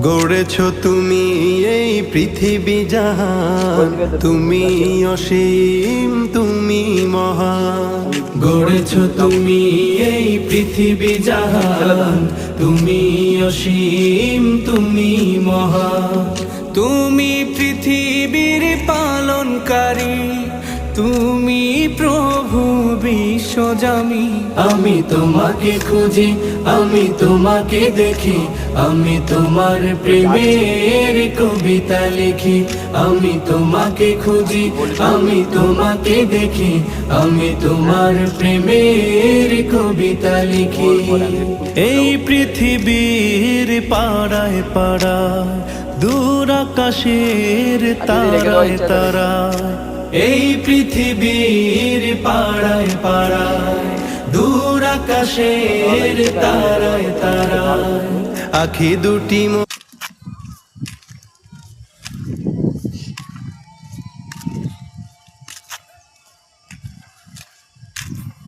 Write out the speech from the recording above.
গড়েছ তুমি এই পৃথিবী জাহান, তুমি অসীম তুমি মহান। গড়েছ তুমি এই পৃথিবী জাহান, তুমি অসীম তুমি মহান। তুমি পৃথিবীর পালনকারী, তুমি প্রভু বিশ্বজামি। আমি তোমাকে খুঁজি, আমি তোমাকে দেখি, আমি তোমার প্রেমের কবিতা লিখি। আমি তোমাকে খুঁজি, আমি তোমাকে দেখি, আমি তোমার প্রেমের কবিতা লিখি। এই পৃথিবীর পাড়ায় পাড়ায়, দূর আকাশের তারায় তারায়, এই পৃথিবীর পাড়ায় পাড়ায়, দূর আকাশের তারায় তারায়, আখি দুটি